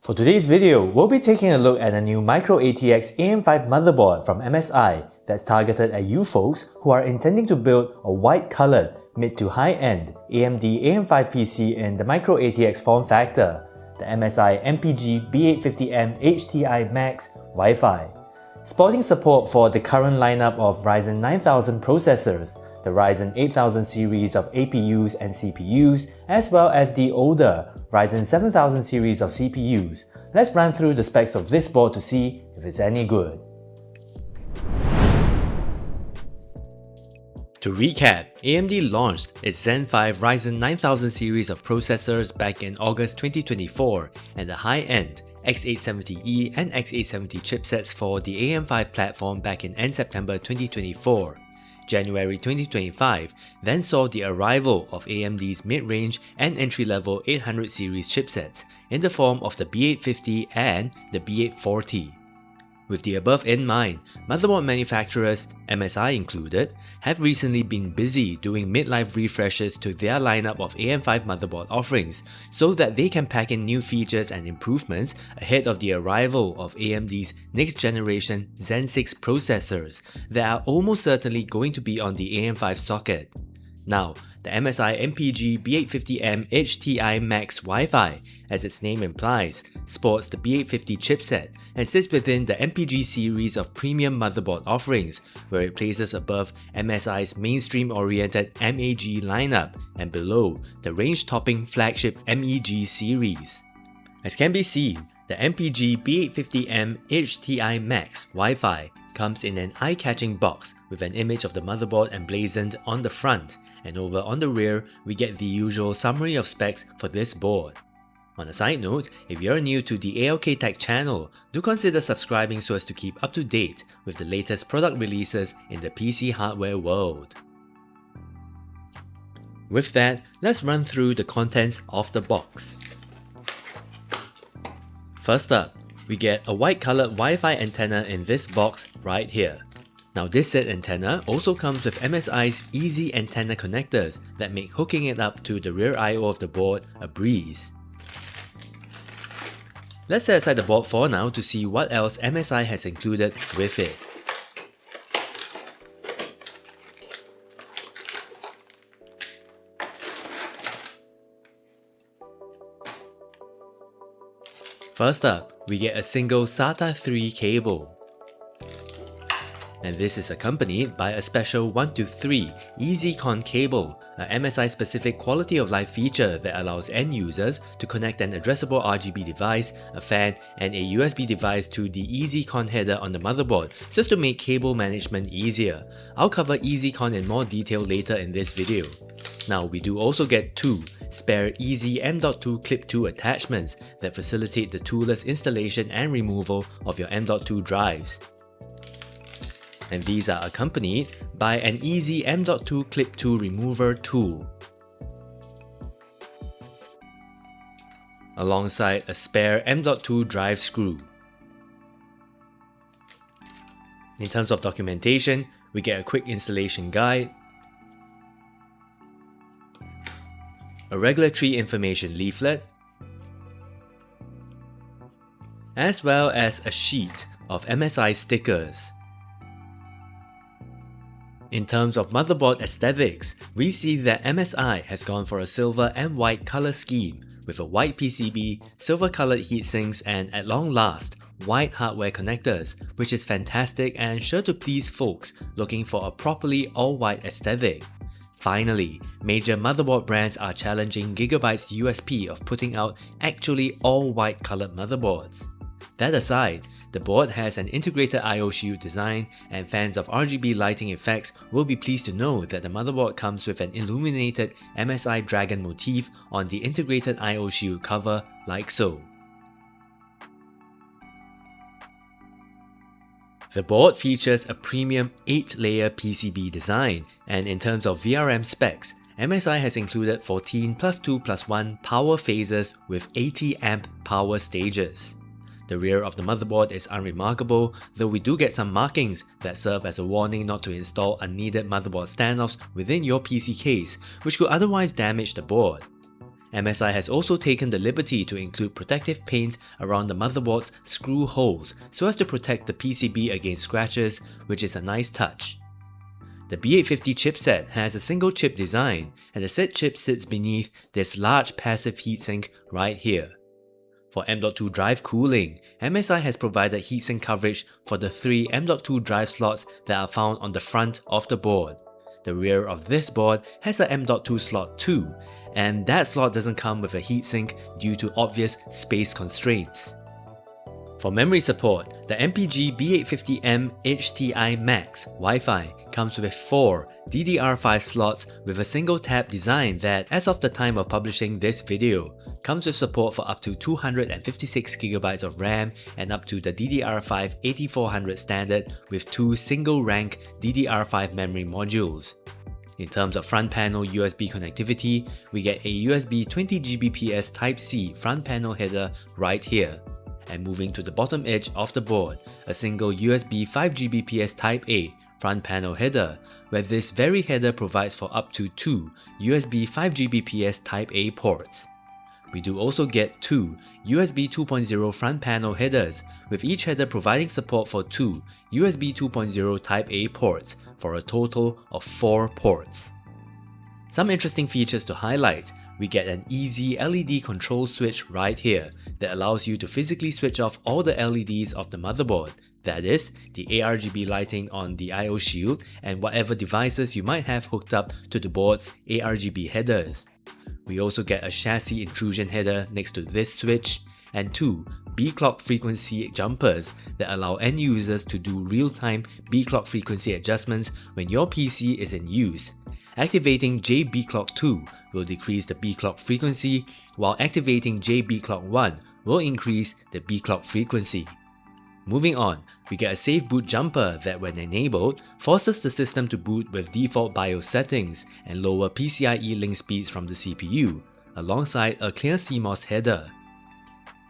For today's video, we'll be taking a look at a new microATX AM5 motherboard from MSI that's targeted at you folks who are intending to build a white-colored, mid to high-end AMD AM5 PC in the microATX form factor, the MSI MPG B850M HTI Max Wi-Fi. Sporting support for the current lineup of Ryzen 9000 processors, the Ryzen 8000 series of APUs and CPUs, as well as the older Ryzen 7000 series of CPUs. Let's run through the specs of this board to see if it's any good. To recap, AMD launched its Zen 5 Ryzen 9000 series of processors back in August 2024 and the high-end X870E and X870 chipsets for the AM5 platform back in end September 2024. January 2025 then saw the arrival of AMD's mid-range and entry-level 800 series chipsets in the form of the B850 and the B840. With the above in mind, motherboard manufacturers, MSI included, have recently been busy doing mid-life refreshes to their lineup of AM5 motherboard offerings so that they can pack in new features and improvements ahead of the arrival of AMD's next generation Zen 6 processors that are almost certainly going to be on the AM5 socket. Now, the MSI MPG B850M HTI Max Wi-Fi, as its name implies, sports the B850 chipset and sits within the MPG series of premium motherboard offerings, where it places above MSI's mainstream-oriented MAG lineup and below the range-topping flagship MEG series. As can be seen, the MPG B850M HTI Max Wi-Fi comes in an eye-catching box with an image of the motherboard emblazoned on the front, and over on the rear we get the usual summary of specs for this board. On a side note, if you're new to the ALK Tech channel, do consider subscribing so as to keep up to date with the latest product releases in the PC hardware world. With that, let's run through the contents of the box. First up, we get a white-colored Wi-Fi antenna in this box right here. Now this said antenna also comes with MSI's easy antenna connectors that make hooking it up to the rear I/O of the board a breeze. Let's set aside the board for now to see what else MSI has included with it. First up, we get a single SATA 3 cable. And this is accompanied by a special 1-to-3 EasyCon cable, a MSI specific quality of life feature that allows end users to connect an addressable RGB device, a fan, and a USB device to the EasyCon header on the motherboard so as to make cable management easier. I'll cover EasyCon in more detail later in this video. Now we do also get two spare easy M.2 Clip 2 attachments that facilitate the toolless installation and removal of your M.2 drives. And these are accompanied by an easy M.2 Clip 2 remover tool, alongside a spare M.2 drive screw. In terms of documentation, we get a quick installation guide, a regulatory information leaflet, as well as a sheet of MSI stickers. In terms of motherboard aesthetics, we see that MSI has gone for a silver and white color scheme with a white PCB, silver colored heatsinks, and at long last, white hardware connectors, which is fantastic and sure to please folks looking for a properly all-white aesthetic. Finally, major motherboard brands are challenging Gigabyte's USP of putting out actually all-white colored motherboards. That aside, the board has an integrated I/O shield design, and fans of RGB lighting effects will be pleased to know that the motherboard comes with an illuminated MSI dragon motif on the integrated I/O shield cover, like so. The board features a premium 8-layer PCB design, and in terms of VRM specs, MSI has included 14+2+1 power phases with 80 amp power stages. The rear of the motherboard is unremarkable, though we do get some markings that serve as a warning not to install unneeded motherboard standoffs within your PC case, which could otherwise damage the board. MSI has also taken the liberty to include protective paint around the motherboard's screw holes so as to protect the PCB against scratches, which is a nice touch. The B850 chipset has a single chip design, and the said chip sits beneath this large passive heatsink right here. For M.2 drive cooling, MSI has provided heatsink coverage for the 3 M.2 drive slots that are found on the front of the board. The rear of this board has a M.2 slot too, and that slot doesn't come with a heatsink due to obvious space constraints. For memory support, the MPG B850M HTI Max Wi-Fi comes with 4 DDR5 slots with a single tab design that, as of the time of publishing this video, comes with support for up to 256GB of RAM and up to the DDR5 8400 standard with 2 single-rank DDR5 memory modules. In terms of front panel USB connectivity, we get a USB 20Gbps Type-C front panel header right here. And moving to the bottom edge of the board, a single USB 5Gbps Type-A front panel header, where this very header provides for up to 2 USB 5Gbps Type-A ports. We do also get 2 USB 2.0 front panel headers, with each header providing support for 2 USB 2.0 Type-A ports, for a total of 4 ports. Some interesting features to highlight: we get an easy LED control switch right here that allows you to physically switch off all the LEDs of the motherboard, that is, the ARGB lighting on the I/O shield and whatever devices you might have hooked up to the board's ARGB headers. We also get a chassis intrusion header next to this switch, and 2 B-clock frequency jumpers that allow end users to do real-time B-clock frequency adjustments when your PC is in use. Activating JB-clock2 will decrease the B-clock frequency, while activating JB-clock1 will increase the B-clock frequency. Moving on, we get a safe boot jumper that, when enabled, forces the system to boot with default BIOS settings and lower PCIe link speeds from the CPU, alongside a clear CMOS header.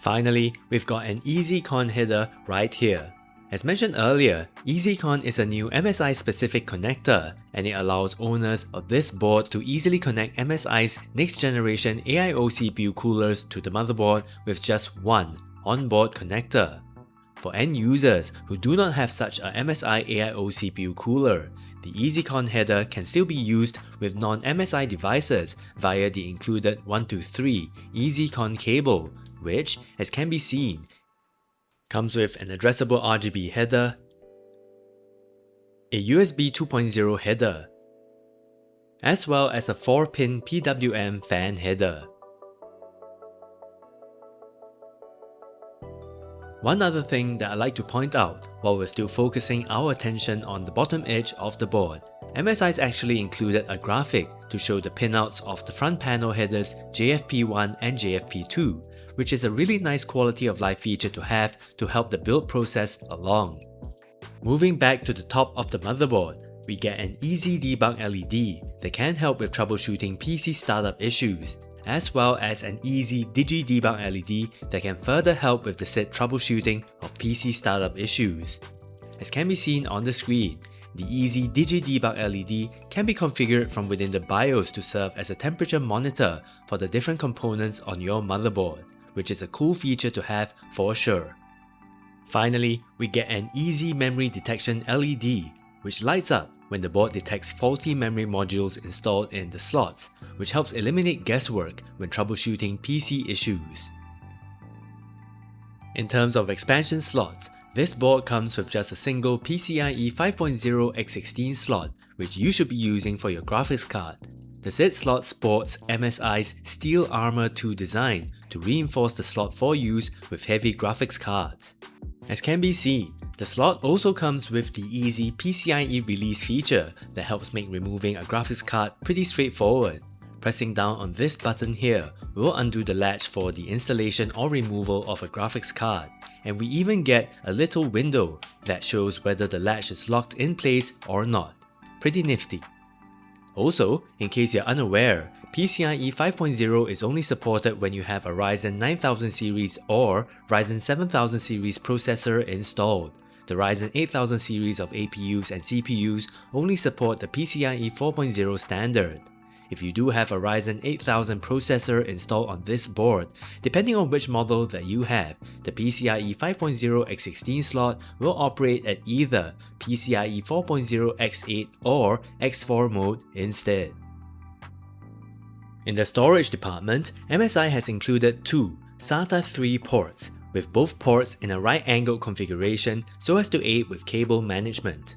Finally, we've got an EasyCon header right here. As mentioned earlier, EasyCon is a new MSI specific connector, and it allows owners of this board to easily connect MSI's next generation AIO CPU coolers to the motherboard with just one onboard connector. For end users who do not have such a MSI AIO CPU cooler, the EasyCon header can still be used with non-MSI devices via the included 123 EasyCon cable, which, as can be seen, comes with an addressable RGB header, a USB 2.0 header, as well as a 4-pin PWM fan header. One other thing that I'd like to point out while we're still focusing our attention on the bottom edge of the board, MSI's actually included a graphic to show the pinouts of the front panel headers JFP1 and JFP2, which is a really nice quality of life feature to have to help the build process along. Moving back to the top of the motherboard, we get an easy debug LED that can help with troubleshooting PC startup issues, as well as an easy Digi Debug LED that can further help with the said troubleshooting of PC startup issues. As can be seen on the screen, the Easy Digi Debug LED can be configured from within the BIOS to serve as a temperature monitor for the different components on your motherboard, which is a cool feature to have for sure. Finally, we get an Easy Memory Detection LED, which lights up when the board detects faulty memory modules installed in the slots, which helps eliminate guesswork when troubleshooting PC issues. In terms of expansion slots, this board comes with just a single PCIe 5.0 X16 slot, which you should be using for your graphics card. The said slot sports MSI's Steel Armor 2 design to reinforce the slot for use with heavy graphics cards. As can be seen, the slot also comes with the easy PCIe release feature that helps make removing a graphics card pretty straightforward. Pressing down on this button here will undo the latch for the installation or removal of a graphics card, and we even get a little window that shows whether the latch is locked in place or not. Pretty nifty. Also, in case you're unaware, PCIe 5.0 is only supported when you have a Ryzen 9000 series or Ryzen 7000 series processor installed. The Ryzen 8000 series of APUs and CPUs only support the PCIe 4.0 standard. if you do have a Ryzen 8000 processor installed on this board, depending on which model that you have, the PCIe 5.0 X16 slot will operate at either PCIe 4.0 X8 or X4 mode instead. In the storage department, MSI has included two SATA 3 ports, with both ports in a right-angle configuration so as to aid with cable management.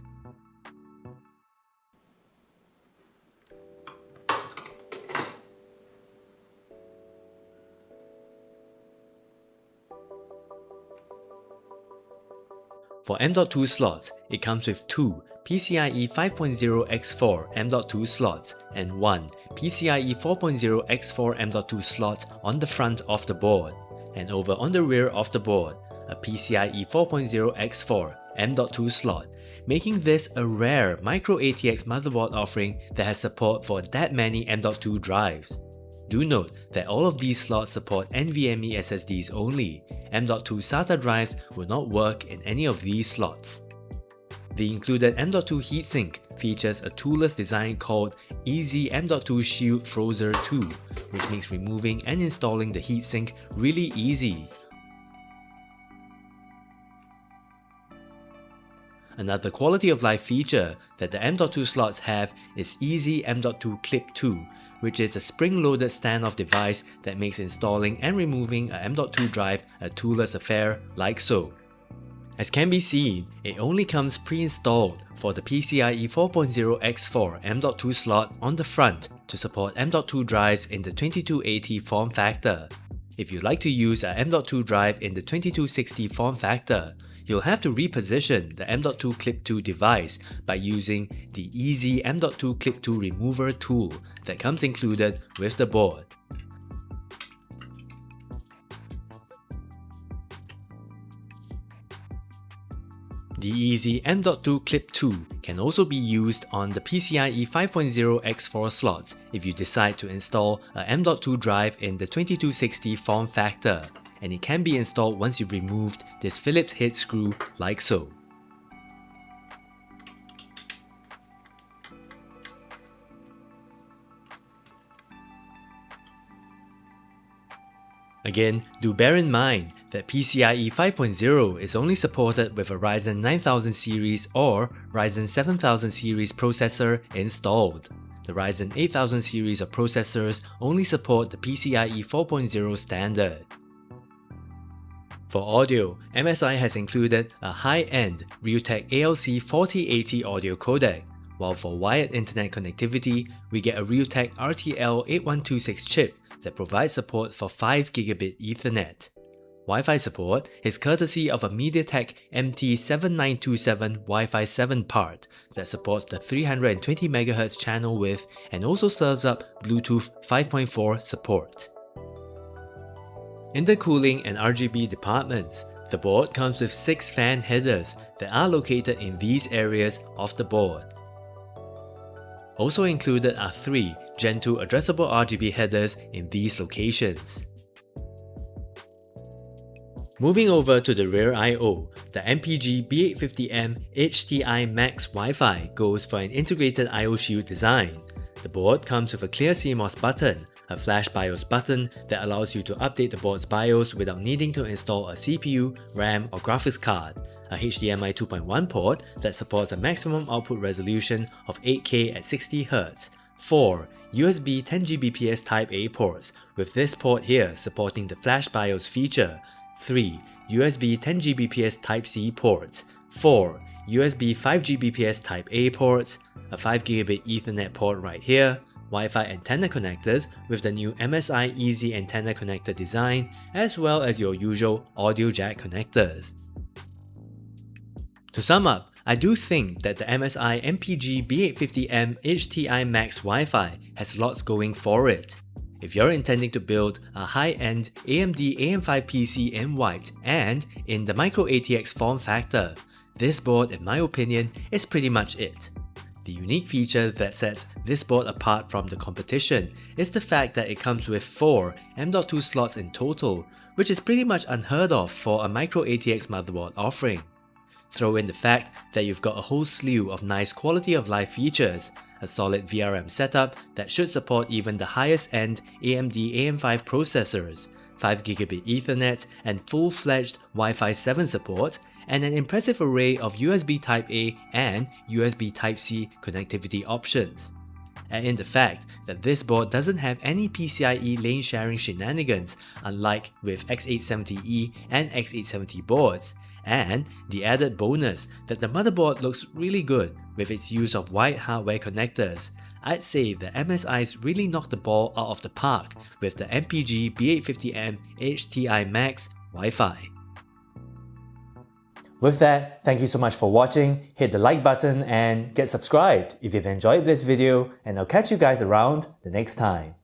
For M.2 slots, it comes with two PCIe 5.0 X4 M.2 slots and one PCIe 4.0 X4 M.2 slot on the front of the board, and over on the rear of the board, a PCIe 4.0 X4 M.2 slot, making this a rare microATX motherboard offering that has support for that many M.2 drives. Do note that all of these slots support NVMe SSDs only. M.2 SATA drives will not work in any of these slots. The included M.2 heatsink features a toolless design called Easy M.2 Shield Frozer 2, which makes removing and installing the heatsink really easy. Another quality of life feature that the M.2 slots have is Easy M.2 Clip 2, which is a spring-loaded standoff device that makes installing and removing a M.2 drive a toolless affair like so. As can be seen, it only comes pre-installed for the PCIe 4.0 X4 M.2 slot on the front to support M.2 drives in the 2280 form factor. If you'd like to use a M.2 drive in the 2260 form factor, you'll have to reposition the M.2 Clip 2 device by using the Easy M.2 Clip 2 Remover tool that comes included with the board. The Easy M.2 Clip 2 can also be used on the PCIe 5.0 X4 slots if you decide to install a M.2 drive in the 2260 form factor, and it can be installed once you've removed this Phillips head screw like so. Again, do bear in mind that PCIe 5.0 is only supported with a Ryzen 9000 series or Ryzen 7000 series processor installed. The Ryzen 8000 series of processors only support the PCIe 4.0 standard. For audio, MSI has included a high-end Realtek ALC 4080 audio codec, while for wired internet connectivity, we get a Realtek RTL8126 chip that provides support for 5 Gigabit Ethernet. Wi-Fi support is courtesy of a MediaTek MT7927 Wi-Fi 7 part that supports the 320 MHz channel width and also serves up Bluetooth 5.4 support. In the cooling and RGB departments, the board comes with 6 fan headers that are located in these areas of the board. Also included are 3 Gen 2 addressable RGB headers in these locations. Moving over to the rear I/O, the MPG B850M HDI Max Wi-Fi goes for an integrated I/O shield design. The board comes with a clear CMOS button, a flash BIOS button that allows you to update the board's BIOS without needing to install a CPU, RAM or graphics card, a HDMI 2.1 port that supports a maximum output resolution of 8K at 60Hz, 4 USB 10Gbps Type A ports, with this port here supporting the flash BIOS feature, 3 USB 10Gbps Type C ports, 4 USB 5Gbps Type A ports, a 5GB Ethernet port right here, Wi-Fi antenna connectors with the new MSI Easy Antenna Connector design, as well as your usual audio jack connectors. To sum up, I do think that the MSI MPG B850M HDI Max Wi-Fi has lots going for it. If you're intending to build a high-end AMD AM5 PC in white and in the microATX form factor, this board, in my opinion, is pretty much it. The unique feature that sets this board apart from the competition is the fact that it comes with 4 M.2 slots in total, which is pretty much unheard of for a microATX motherboard offering. Throw in the fact that you've got a whole slew of nice quality of life features, a solid VRM setup that should support even the highest end AMD AM5 processors, 5GB Ethernet and full-fledged Wi-Fi 7 support, and an impressive array of USB Type-A and USB Type-C connectivity options. Add in the fact that this board doesn't have any PCIe lane sharing shenanigans unlike with X870E and X870 boards, and the added bonus that the motherboard looks really good with its use of wide hardware connectors. I'd say the MSI's really knocked the ball out of the park with the MPG B850M HTI Max Wi-Fi. With that, thank you so much for watching, hit the like button and get subscribed if you've enjoyed this video, and I'll catch you guys around the next time.